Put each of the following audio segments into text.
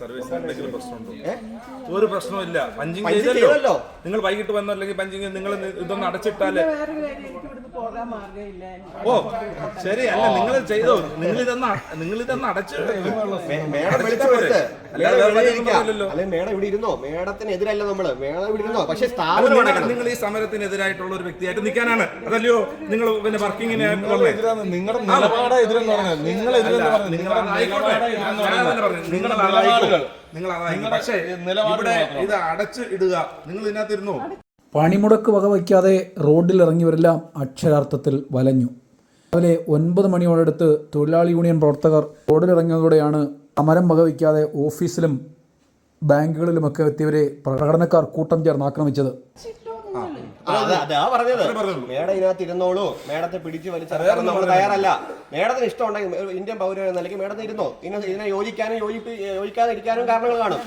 സർവീസിന് എന്തെങ്കിലും പ്രശ്നമുണ്ടോ? ഒരു പ്രശ്നമില്ല. പഞ്ചിങ് ചെയ്തല്ലോ. നിങ്ങൾ വൈകിട്ട് വന്നോ അല്ലെങ്കിൽ പഞ്ചിങ് നിങ്ങൾ ഇതൊന്ന് അടച്ചിട്ടാല് ഓ ശരി. അല്ല നിങ്ങൾ ചെയ്തോ, നിങ്ങളിതൊന്ന് അടച്ചിട്ടോ. മേഡം ഇവിടെ ഇരുന്നോ, മേഡത്തിനെതിരല്ല നമ്മള്, മേഡം ഇവിടെ ഇരുന്നോ. പക്ഷെ നിങ്ങൾ ഈ സമരത്തിനെതിരായിട്ടുള്ള ഒരു വ്യക്തിയായിട്ട് നിൽക്കാനാണ്, അതല്ലയോ നിങ്ങൾ പിന്നെ വർക്കിങ്ങിന് പക്ഷേ ഇവിടെ ഇത് അടച്ച് ഇടുക, നിങ്ങൾ ഇതിനകത്തിരുന്നോ. പണിമുടക്ക് വകവയ്ക്കാതെ റോഡിലിറങ്ങിയവരെല്ലാം അക്ഷരാർത്ഥത്തിൽ വലഞ്ഞു. രാവിലെ 9 മണിയോടടുത്ത് തൊഴിലാളി യൂണിയൻ പ്രവർത്തകർ റോഡിലിറങ്ങിയതോടെയാണ് സമരം വകവയ്ക്കാതെ ഓഫീസിലും ബാങ്കുകളിലുമൊക്കെ എത്തിയവരെ പ്രകടനക്കാർ കൂട്ടം ചേർന്ന് ആക്രമിച്ചത്. മേഡം ഇതിനകത്ത് ഇരുന്നോളൂ, മേഡത്തെ പിടിച്ചു വലിച്ചെറിയാൻ നമ്മൾ തയ്യാറല്ല. മേഡത്തിന് ഇഷ്ടമുണ്ടെങ്കിൽ ഇന്ത്യൻ പൗരൻ എന്ന നിലയ്ക്ക് മേഡത്തിന് ഇരുന്നോ. ഇതിനെ യോജിക്കാനും യോജിക്കാതിരിക്കാനും കാരണങ്ങൾ കാണും.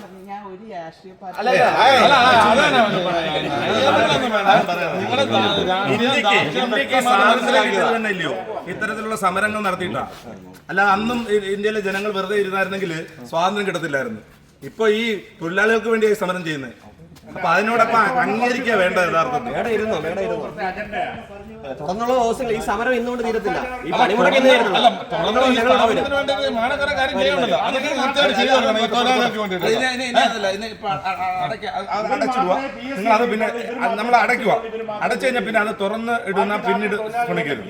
ഇത്തരത്തിലുള്ള സമരങ്ങൾ നടത്തിയിട്ടാ. അല്ലാതെ അന്നും ഇന്ത്യയിലെ ജനങ്ങൾ വെറുതെ ഇരുന്നായിരുന്നെങ്കിൽ സ്വാതന്ത്ര്യം കിട്ടത്തില്ലായിരുന്നു. ഇപ്പൊ ഈ തൊഴിലാളികൾക്ക് വേണ്ടിയായി സമരം ചെയ്യുന്നത്. അപ്പൊ അതിനോടൊപ്പം അംഗീകരിക്കുക വേണ്ട. യഥാർത്ഥത്തിൽ തുടർന്നുള്ള ദിവസങ്ങൾ ഈ സമരം ഇന്നുകൊണ്ട് തീരത്തില്ല. ഈ പണിമുടക്ക് അത് പിന്നെ നമ്മൾ അടയ്ക്കുക. അടച്ചു കഴിഞ്ഞാൽ പിന്നെ അത് തുറന്ന് ഇടുന്ന പിന്നീട് പണിക്കരുത്.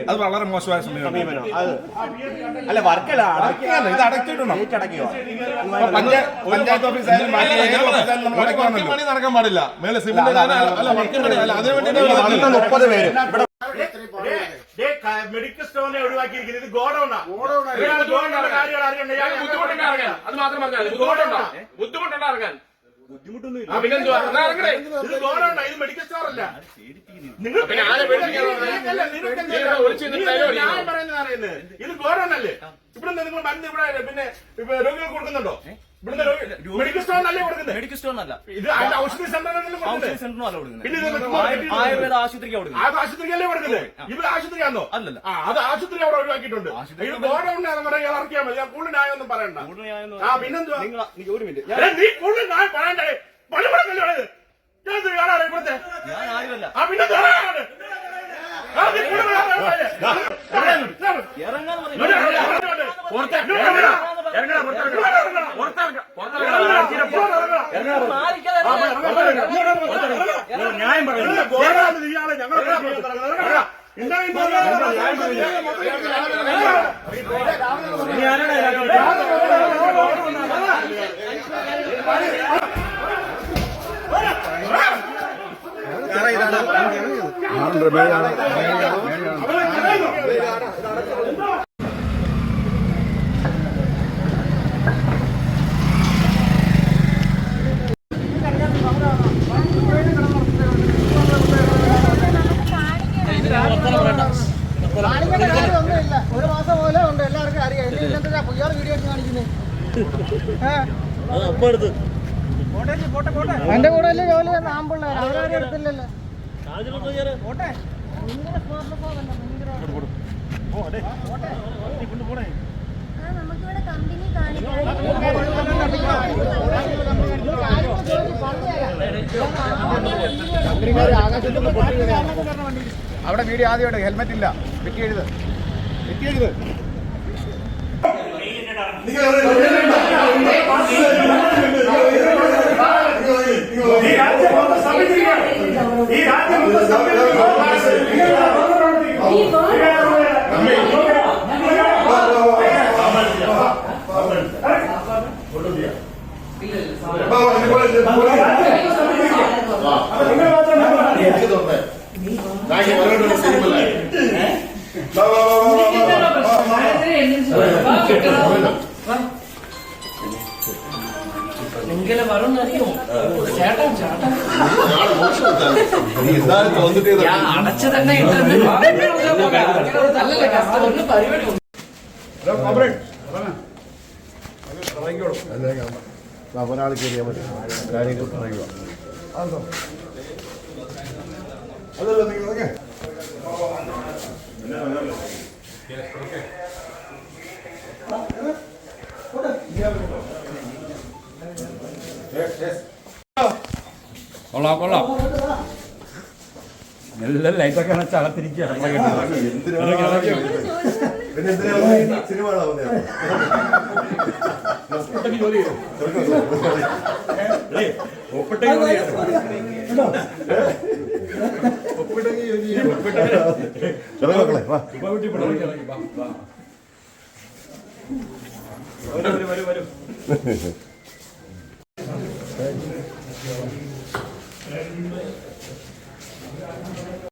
അത് വളരെ മോശമായ സമീപനം. അല്ല വർക്കല്ല, ഇത് അടച്ചിടണം. പഞ്ചായത്ത് ഓഫീസായാലും നമ്മൾ അടയ്ക്കുക. നടക്കാൻ പാടില്ല. മേലെ സിമന്റ് അതിനു വേണ്ടി 30 പേര് മെഡിക്കൽ സ്റ്റോറിനെ ഒഴിവാക്കിയിരിക്കുന്നത്. ഇത് ഗോഡൌണാ. കാര്യങ്ങൾ അറിയണ്ട. അത് മാത്രം പറഞ്ഞാൽ ബുദ്ധിമുട്ടുണ്ടാകാൻ ഇത് ഗോഡൌണാ, ഇത് മെഡിക്കൽ സ്റ്റോർ അല്ല. നിങ്ങൾ ഞാൻ പറയുന്നത് ഇത് ഗോഡൌൺ അല്ലേ? ഇവിടെ നിങ്ങൾ മരുന്ന് ഇവിടെ പിന്നെ രോഗികൾ കൊടുക്കുന്നുണ്ടോ? ഇവിടുന്ന് മെഡിക്കൽ സ്റ്റോറിനല്ലേ കൊടുക്കുന്നത്? മെഡിക്കൽ സ്റ്റോറിനല്ല, ഇത് ഔഷധി ആയുർവേദ ആശുപത്രിക്കല്ലേ കൊടുക്കുന്നത്? ഇവിടെ ആശുപത്രിയാണോ? അല്ലല്ല, അത് ആശുപത്രി അവിടെ ഒഴിവാക്കിയിട്ടുണ്ട്. ഇത് ഗോഡൌണിനാണെന്ന് പറയാൻ ഇറക്കിയാൽ മതി. കൂടുതൽ ന്യായമൊന്നും പറയണ്ട. പിന്നെന്തുവാ ഒരു മിനിറ്റ്, നീ കൂടുതൽ ന്യായം പറയണ്ടേ? പണിമുടക്കല്ലേ കാണാറ് ഇവിടുത്തെ? പിന്നെ ന്യായം പറയുന്നത് ഇയാളെ ഞങ്ങൾ ഒരു മാസം പോലെ ഉണ്ട്, എല്ലാവർക്കും അറിയാം. ഇതെന്താ പുതിയ വീഡിയോ കാണിക്കുന്നത്? എന്റെ കൂടെ അല്ലേ ജോലി ചെയ്യുന്ന ആമ്പിള്ളേർ, അവരാരും എടുത്തില്ലല്ലോ. നമുക്കിവിടെ കമ്പനി കാണിക്കാൻ അവിടെ വീഡിയോ ആദ്യമായിട്ട് ഹെൽമെറ്റ് ഇല്ല, വെറ്റി എഴുത്. നിങ്ങളെ വറുന്നറിയോ ചേട്ടൻ ചേട്ടൻ അടച്ചു തന്നെ അല്ലല്ല കസ്റ്റമറിന് പരിപാടി ഒരാൾ കയറിയാൽ മതി, കാര്യങ്ങൾ പറയുക. അതല്ല നിങ്ങളൊക്കെ കൊള്ളാം എല്ലാം ലൈറ്റൊക്കെ ചകത്തിരിക്കുകയാണ് വരൂ